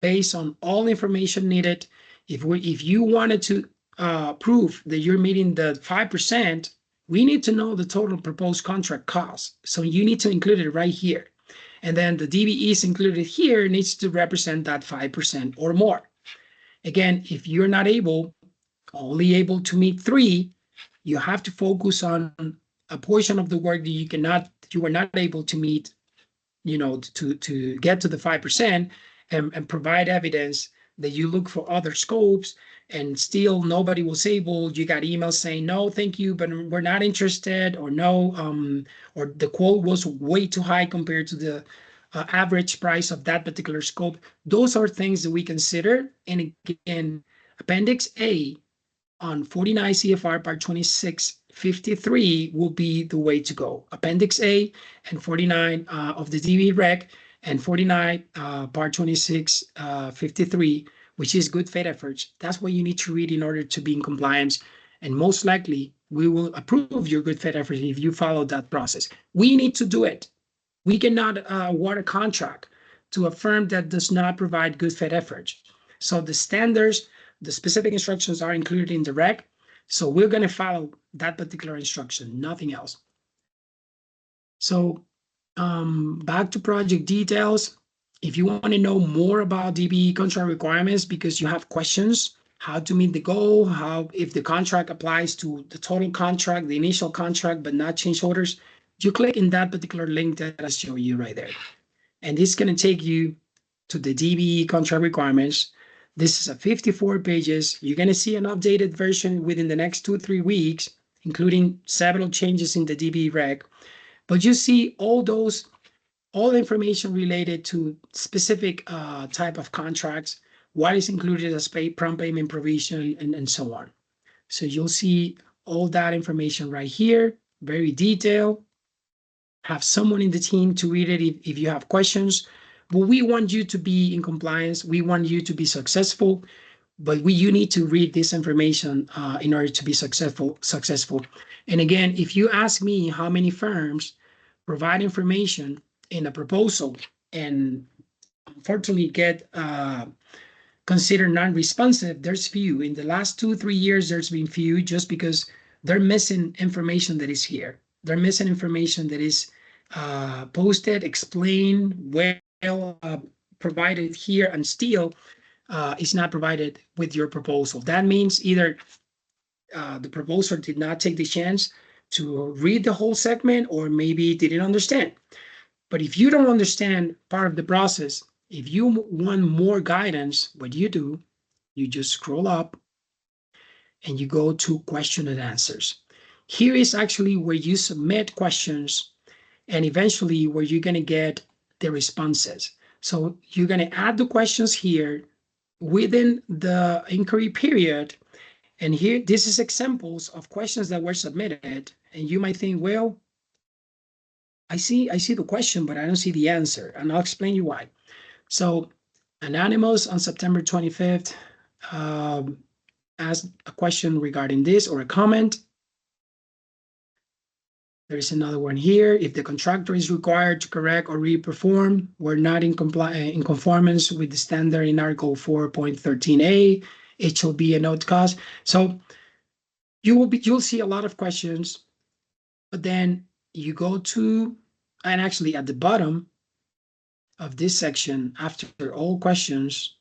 based on all information needed. If you wanted to prove that you're meeting the 5%, we need to know the total proposed contract cost. So you need to include it right here. And then the DBEs included here needs to represent that 5% or more. Again, if you're not only able to meet 3, you have to focus on a portion of the work that you were not able to meet, to get to the 5% and provide evidence that you look for other scopes and still nobody was able. You got emails saying, no, thank you, but we're not interested, or no, or the quote was way too high compared to the average price of that particular scope. Those are things that we consider. And again, Appendix A on 49 CFR Part 2653 will be the way to go. Appendix A and 49 of the DBE Rec and 49 Part 2653, which is good faith efforts. That's what you need to read in order to be in compliance. And most likely, we will approve your good faith efforts if you follow that process. We need to do it. We cannot award a contract to a firm that does not provide good faith efforts. So the standards, the specific instructions are included in the rec. So we're going to follow that particular instruction, nothing else. So back to project details. If you want to know more about DBE contract requirements because you have questions, how to meet the goal, if the contract applies to the total contract, the initial contract, but not change orders, you click in that particular link that I show you right there. And this is going to take you to the DBE contract requirements. This is a 54 pages. You're going to see an updated version within the next 2-3 weeks, including several changes in the DBE rec. But you see all the information related to specific type of contracts, what is included as prompt payment provision, and so on. So you'll see all that information right here, very detailed. Have someone in the team to read it if you have questions. But we want you to be in compliance. We want you to be successful. But you need to read this information in order to be successful. And again, if you ask me how many firms provide information in a proposal and unfortunately get considered non-responsive, there's few. In the last 2-3 years, there's been few just because they're missing information that is here. They're missing information that is posted, explained, well provided here, and still is not provided with your proposal. That means either the proposer did not take the chance to read the whole segment, or maybe didn't understand. But if you don't understand part of the process, if you want more guidance, what you do, you just scroll up and you go to question and answers. Here is actually where you submit questions and eventually where you're going to get the responses. So you're going to add the questions here within the inquiry period. And here, this is examples of questions that were submitted. And you might think, well, I see the question, but I don't see the answer, and I'll explain you why. So Anonymous on September 25th asked a question regarding this, or a comment. There is another one here. If the contractor is required to correct or re-perform, we're not in conformance with the standard in Article 4.13a, it shall be a note cost. So you'll see a lot of questions, but then you go to, and actually at the bottom of this section, after all questions,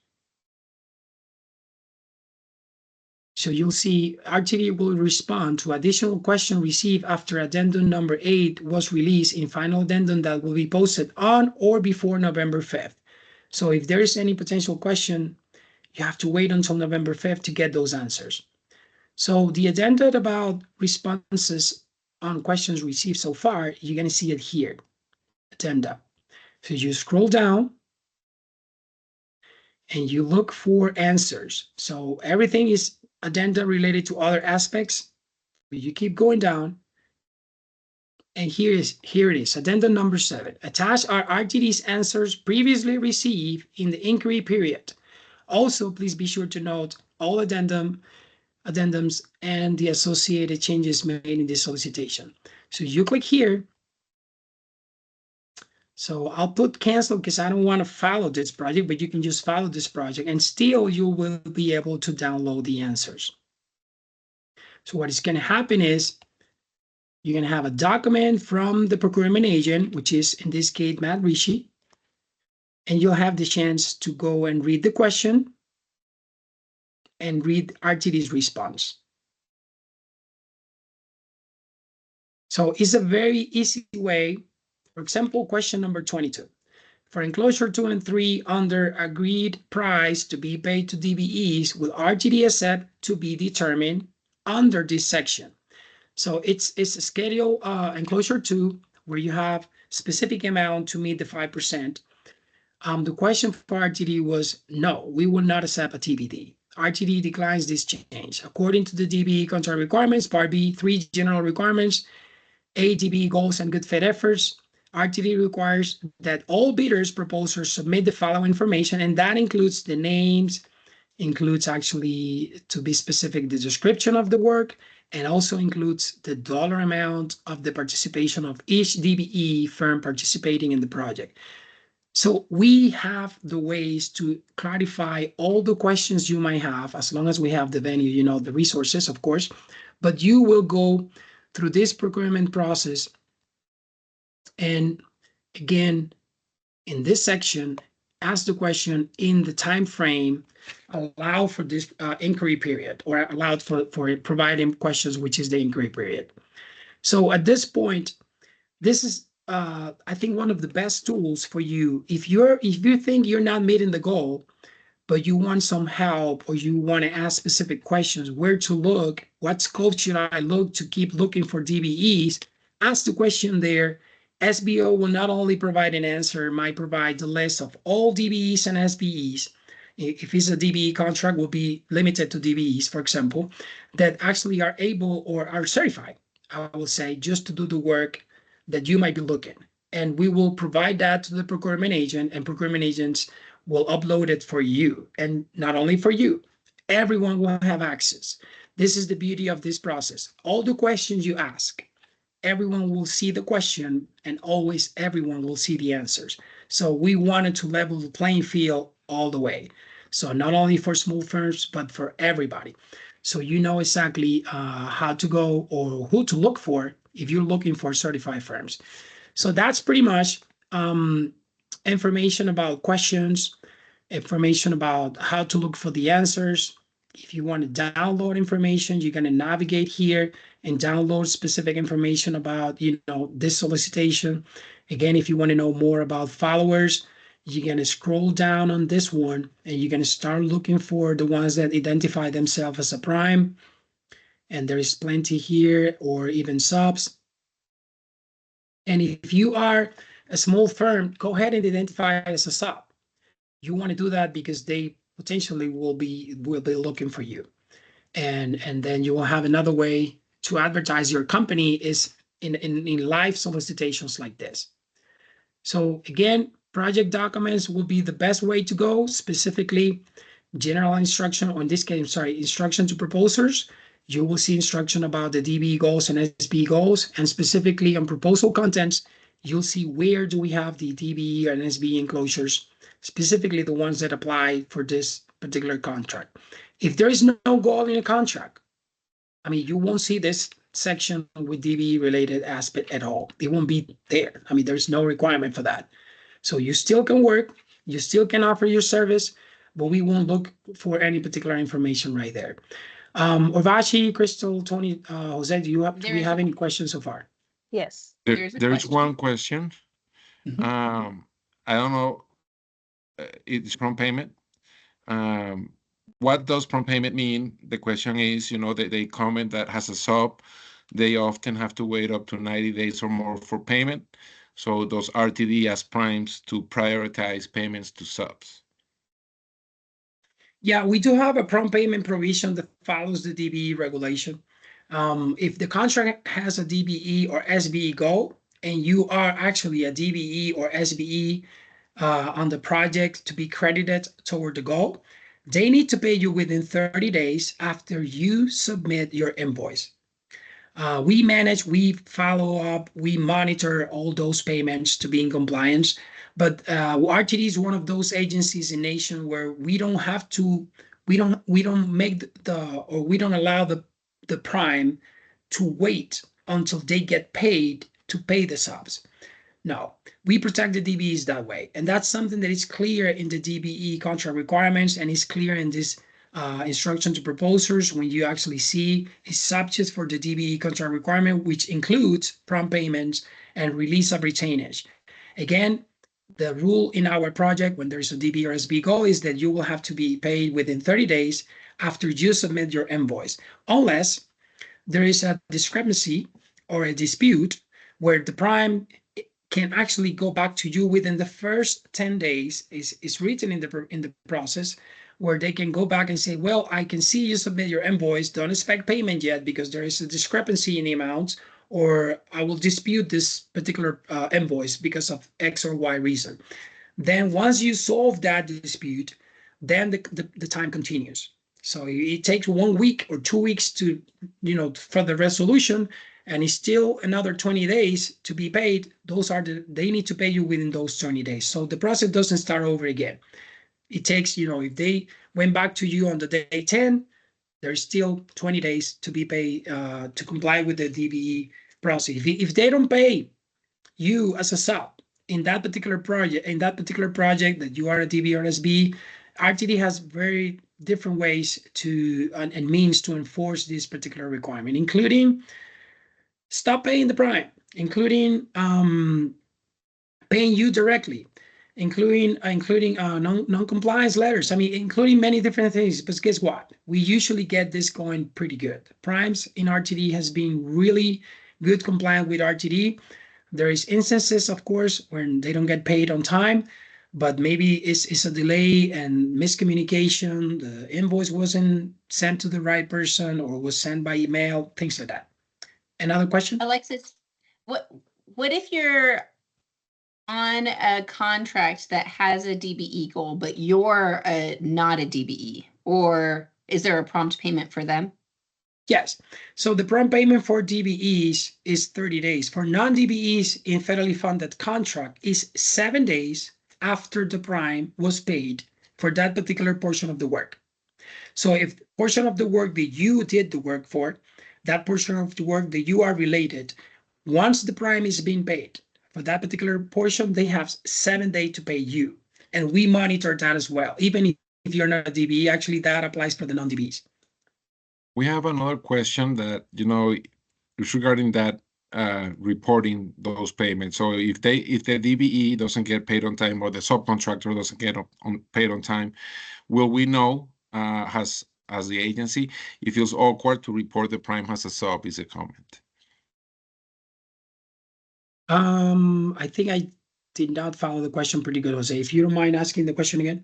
so you'll see RTD will respond to additional question received after addendum number 8 was released in final addendum that will be posted on or before November 5th. So if there is any potential question, you have to wait until November 5th to get those answers. So the addendum about responses on questions received so far, you're going to see it here, addenda. So you scroll down and you look for answers. So everything is addenda related to other aspects. You keep going down, and here it is, addendum number 7. Attached are RTD's answers previously received in the inquiry period. Also, please be sure to note all addendums and the associated changes made in the solicitation. So you click here. So I'll put cancel because I don't want to follow this project, but you can just follow this project and still you will be able to download the answers. So what is going to happen is you're going to have a document from the procurement agent, which is in this case, Matt Rishi, and you'll have the chance to go and read the question and read RTD's response. So it's a very easy way. For example, question number 22. For enclosure 2 and 3 under agreed price to be paid to DBEs, will RTD accept to be determined under this section? So it's a schedule enclosure 2 where you have specific amount to meet the 5%. The question for RTD was, no, we will not accept a TBD. RTD declines this change. According to the DBE contract requirements, Part B, 3 general requirements, A, DBE goals and good faith efforts, RTD requires that all bidders, proposers submit the following information, and that includes the names, includes actually, to be specific, the description of the work, and also includes the dollar amount of the participation of each DBE firm participating in the project. So we have the ways to clarify all the questions you might have, as long as we have the venue, you know, the resources, of course, but you will go through this procurement process. And again, in this section, ask the question in the time frame, allow for this inquiry period, or allowed for providing questions, which is the inquiry period. So at this point, this is, I think, one of the best tools for you. If you think you're not meeting the goal, but you want some help, or you want to ask specific questions, where to look, what scope should I look to keep looking for DBEs, ask the question there. SBO will not only provide an answer, might provide the list of all DBEs and SBEs. If it's a DBE contract, will be limited to DBEs, for example, that actually are able or are certified, I will say, just to do the work that you might be looking. And we will provide that to the procurement agent, and procurement agents will upload it for you. And not only for you, everyone will have access. This is the beauty of this process. All the questions you ask, everyone will see the question, and always everyone will see the answers. So we wanted to level the playing field all the way. So not only for small firms, but for everybody. So you know exactly how to go or who to look for if you're looking for certified firms. So that's pretty much information about questions, information about how to look for the answers. If you want to download information, you're going to navigate here and download specific information about, you know, this solicitation. Again, if you want to know more about followers, you're going to scroll down on this one and you're going to start looking for the ones that identify themselves as a prime. And there is plenty here, or even subs. And if you are a small firm, go ahead and identify as a sub. You want to do that because they potentially will be looking for you. And then you will have another way to advertise your company is in live solicitations like this. So again, project documents will be the best way to go, specifically general instruction, or in this case, sorry, instruction to proposers. You will see instruction about the DBE goals and SBE goals, and specifically on proposal contents, you'll see where do we have the DBE and SBE enclosures, specifically the ones that apply for this particular contract. If there is no goal in a contract, I mean, you won't see this section with DBE related aspect at all. It won't be there. I mean, there's no requirement for that. So you still can work, you still can offer your service, but we won't look for any particular information right there. Urvashi, Crystal, Tony, Jose, do we have any questions so far? Yes. There's one question. Mhm. I don't know. It's prompt payment. What does prompt payment mean? The question is, they comment that has a sub. They often have to wait up to 90 days or more for payment. So those RTD as primes to prioritize payments to subs. Yeah, we do have a prompt payment provision that follows the DBE regulation. If the contract has a DBE or SBE goal, and you are actually a DBE or SBE on the project to be credited toward the goal, they need to pay you within 30 days after you submit your invoice. We manage, we follow up, we monitor all those payments to be in compliance. But RTD is one of those agencies in nation where we don't have to, we don't make we don't allow the prime to wait until they get paid to pay the subs. No, we protect the DBEs that way. And that's something that is clear in the DBE contract requirements and is clear in this instruction to proposers when you actually see is subject for the DBE contract requirement, which includes prompt payments and release of retainage. Again, the rule in our project when there's a DBE or SBE goal is that you will have to be paid within 30 days after you submit your invoice, unless there is a discrepancy or a dispute where the prime can actually go back to you within the first 10 days is written in the process, where they can go back and say, well, I can see you submit your invoice, don't expect payment yet because there is a discrepancy in the amounts, or I will dispute this particular invoice because of X or Y reason. Then once you solve that dispute, then the time continues. So it takes 1 week or 2 weeks to, for the resolution, and it's still another 20 days to be paid. They need to pay you within those 20 days. So the process doesn't start over again. It takes, if they went back to you on the day 10, there's still 20 days to be paid to comply with the DBE process. If they don't pay you as a sub in that particular project, that you are a DBE or SBE, RTD has very different ways to and means to enforce this particular requirement, including stop paying the prime, including paying you directly, including non-compliance letters. I mean, including many different things. But guess what? We usually get this going pretty good. Primes in RTD has been really good compliant with RTD. There is instances, of course, when they don't get paid on time, but maybe it's a delay and miscommunication. The invoice wasn't sent to the right person or was sent by email, things like that. Another question? Alexis, what if you're on a contract that has a DBE goal, but you're not a DBE, or is there a prompt payment for them? Yes. So the prompt payment for DBEs is 30 days. For non-DBEs in federally funded contract is 7 days after the prime was paid for that particular portion of the work. So if the portion of the work that you did the work for, that portion of the work that you are related, once the prime is being paid for that particular portion, they have 7 days to pay you. And we monitor that as well. Even if you're not a DBE, actually that applies for the non-DBEs. We have another question that, is regarding that reporting those payments. So if the DBE doesn't get paid on time or the subcontractor doesn't get paid on time, will we know as the agency? It feels awkward to report the prime as a sub is a comment. I think I did not follow the question pretty good, Jose. If you don't mind asking the question again.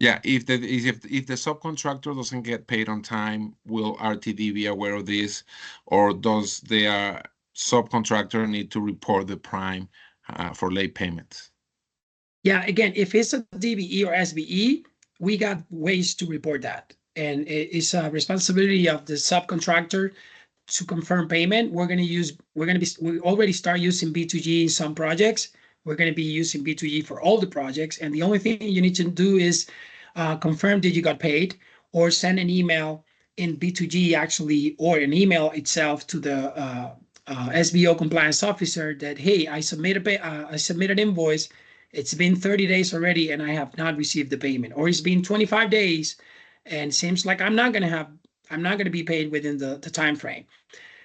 Yeah, if the subcontractor doesn't get paid on time, will RTD be aware of this, or does their subcontractor need to report the prime for late payments? Yeah, again, if it's a DBE or SBE, we got ways to report that. And it's a responsibility of the subcontractor to confirm payment. We already start using B2G in some projects. We're going to be using B2G for all the projects. And the only thing you need to do is confirm that you got paid, or send an email in B2G actually, or an email itself to the SBO compliance officer that, hey, I submitted invoice. It's been 30 days already and I have not received the payment, or it's been 25 days and seems like I'm not going to be paid within the time frame.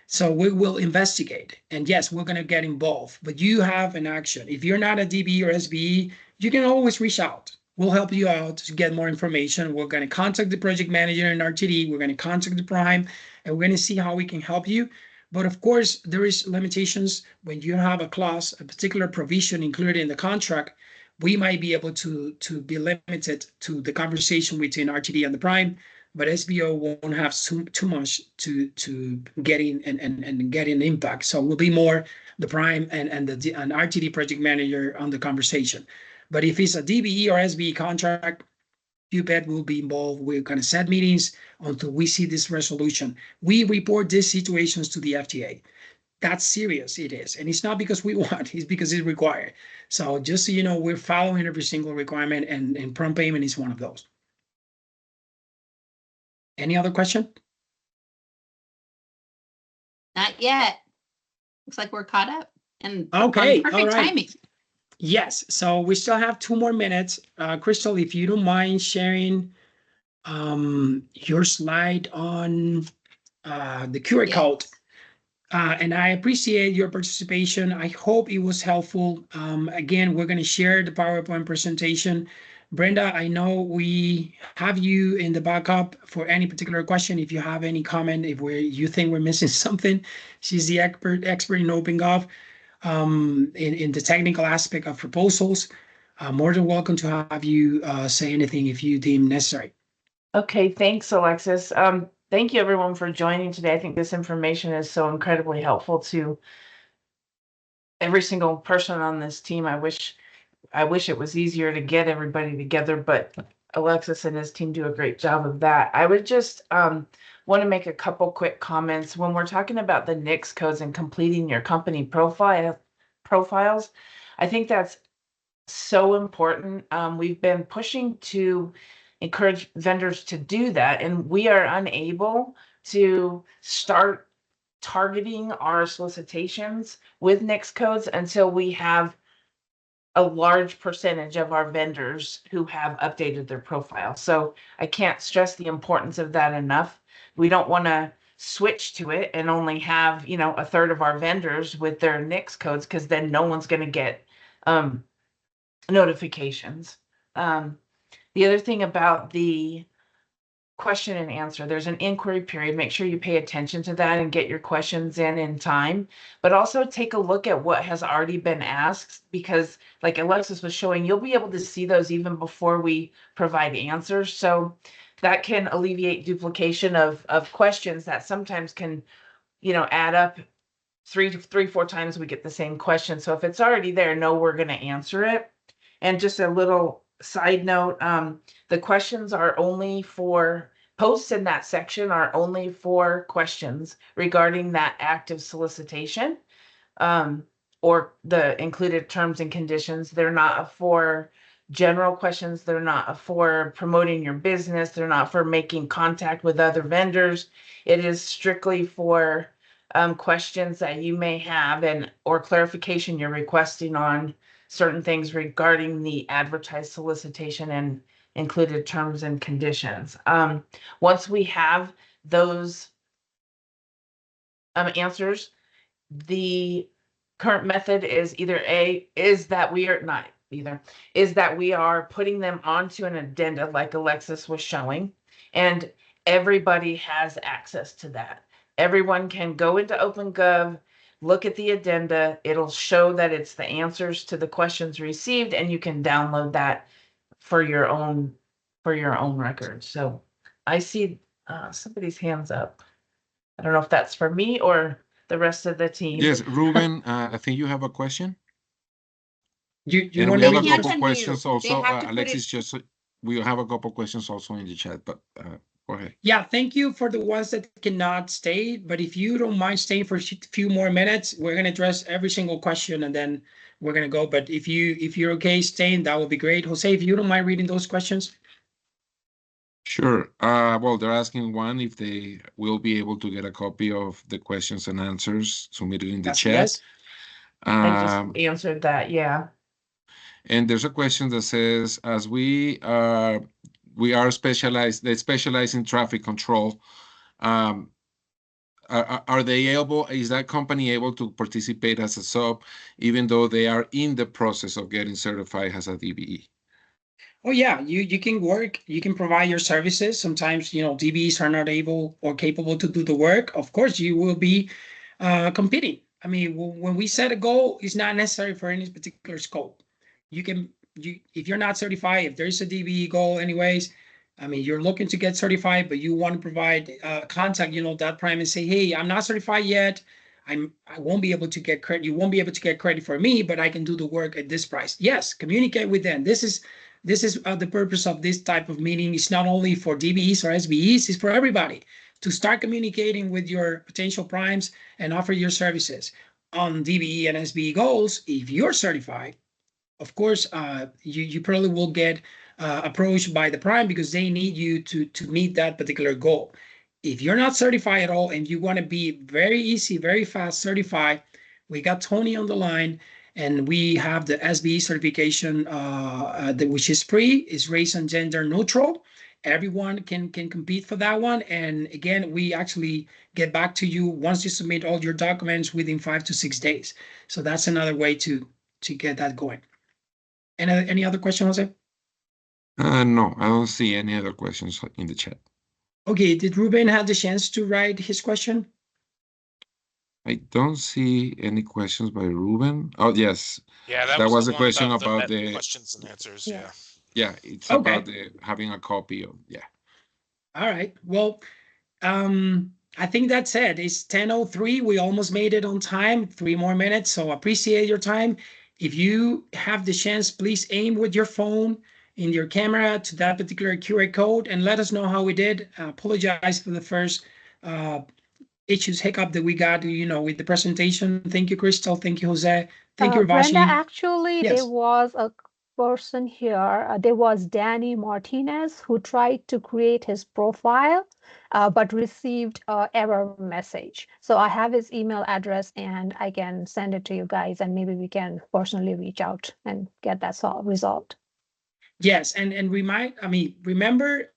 So we will investigate, and yes, we're going to get involved, but you have an action. If you're not a DBE or SBE, you can always reach out. We'll help you out to get more information. We're going to contact the project manager in RTD. We're going to contact the prime, and we're going to see how we can help you. But of course, there is limitations when you have a clause, a particular provision included in the contract. We might be able to be limited to the conversation between RTD and the prime, but SBO won't have too much to get in and get an impact. So we'll be more the prime and RTD project manager on the conversation. But if it's a DBE or SBE contract, you bet we'll be involved. We're going to set meetings until we see this resolution. We report these situations to the FTA. That's serious, it is. And it's not because we want, it's because it's required. So just so you know, we're following every single requirement, and prompt payment is one of those. Any other question? Not yet. Looks like we're caught up and Okay, on perfect all right. timing. Yes, so we still have 2 more minutes. Crystal, if you don't mind sharing your slide on the QR code. And I appreciate your participation. I hope it was helpful. Again, we're going to share the PowerPoint presentation. Brenda, I know we have you in the backup for any particular question. If you have any comment, if you think we're missing something, she's the expert in OpenGov in the technical aspect of proposals. More than welcome to have you say anything if you deem necessary. Okay, thanks, Alexis. Thank you everyone for joining today. I think this information is so incredibly helpful to every single person on this team. I wish it was easier to get everybody together, but Alexis and his team do a great job of that. I would just want to make a couple quick comments. When we're talking about the NICS codes and completing your company profiles, I think that's so important. We've been pushing to encourage vendors to do that, and we are unable to start targeting our solicitations with NICS codes until we have a large percentage of our vendors who have updated their profile. So I can't stress the importance of that enough. We don't want to switch to it and only have, a third of our vendors with their NICS codes, because then no one's going to get notifications. The other thing about the question and answer, there's an inquiry period. Make sure you pay attention to that and get your questions in time, but also take a look at what has already been asked, because like Alexis was showing, you'll be able to see those even before we provide answers. So that can alleviate duplication of questions that sometimes can, add up 3-4 times we get the same question. So if it's already there, know we're going to answer it. And just a little side note, the questions are only for posts in that section are only for questions regarding that active solicitation, or the included terms and conditions. They're not for general questions. They're not for promoting your business. They're not for making contact with other vendors. It is strictly for questions that you may have or clarification you're requesting on certain things regarding the advertised solicitation and included terms and conditions. Once we have those answers, the current method is that we are putting them onto an addenda like Alexis was showing, and everybody has access to that. Everyone can go into OpenGov, look at the addenda. It'll show that it's the answers to the questions received, and you can download that for your own record. So I see somebody's hands up. I don't know if that's for me or the the rest of the team. Yes, Ruben, I think you have a question. You And want we have to a They can't couple unmute. questions They also. have to put Alexis, it- just we have a couple questions also in the chat, but go ahead. Yeah, thank you for the ones that cannot stay. But if you don't mind staying for a few more minutes, we're gonna address every single question and then we're gonna go. But if you're okay staying, that would be great. Jose, if you don't mind reading those questions. Sure. Well, they're asking one if they will be able to get a copy of the questions and answers submitted in the That's chat. yes. I just answered that, yeah. And there's a question that says, as we are specialized, they specialize in traffic control. Are they able, is that company able to participate as a sub, even though they are in the process of getting certified as a DBE? Oh yeah, you can work, you can provide your services. Sometimes, DBEs are not able or capable to do the work. Of course, you will be competing. I mean, when we set a goal, it's not necessary for any particular scope. If you're not certified, if there's a DBE goal anyways, I mean, you're looking to get certified, but you want to provide contact, that prime and say, hey, I'm not certified yet. I won't be able to get credit. You won't be able to get credit for me, but I can do the work at this price. Yes, communicate with them. This is the purpose of this type of meeting. It's not only for DBEs or SBEs, it's for everybody to start communicating with your potential primes and offer your services on DBE and SBE goals. If you're certified, of course, you probably will get approached by the prime because they need you to meet that particular goal. If you're not certified at all and you want to be very easy, very fast certified, we got Tony on the line, and we have the SBE certification, which is free, is race and gender neutral. Everyone can compete for that one. And again, we actually get back to you once you submit all your documents within 5 to 6 days. So that's another way to get that going. Any other question, Jose? No, I don't see any other questions in the chat. Okay, did Ruben have the chance to write his question? I don't see any questions by Ruben. Oh, yes. Yeah, that was the a one question about the questions and answers. Yeah. Yeah, it's Okay. about having a copy of, yeah. All right. Well, I think that's it. It's 10:03. We almost made it on time. 3 more minutes. So appreciate your time. If you have the chance, please aim with your phone in your camera to that particular QR code and let us know how we did. Apologize for the first issues, hiccup that we got, with the presentation. Thank you, Crystal. Thank you, Jose. Thank you, Brenda, Vashi. actually, Yes. there was a person here. There was Danny Martinez who tried to create his profile, but received an error message. So I have his email address and I can send it to you guys, and maybe we can personally reach out and get that resolved. Yes, and remember,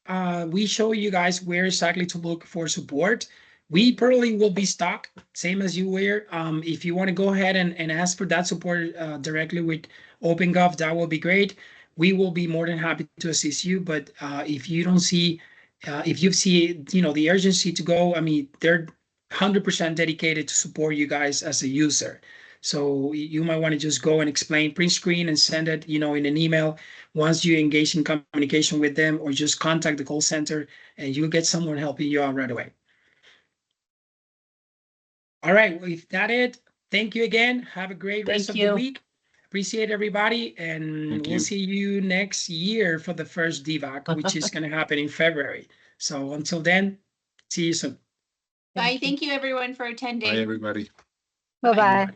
we show you guys where exactly to look for support. We probably will be stuck, same as you were. If you want to go ahead and ask for that support directly with OpenGov, that will be great. We will be more than happy to assist you. But if you don't see, if you see, the urgency to go, they're 100% dedicated to support you guys as a user. So you might want to just go and explain, print screen and send it, in an email once you engage in communication with them, or just contact the call center and you'll get someone helping you out right away. All right, well, if that it, thank you again. Have a great rest of the week. Appreciate everybody, and we'll see you next year for the first DVAC, which is going to happen in February. So until then, see you soon. Bye. Thank you everyone for attending. Bye, everybody. Bye-bye.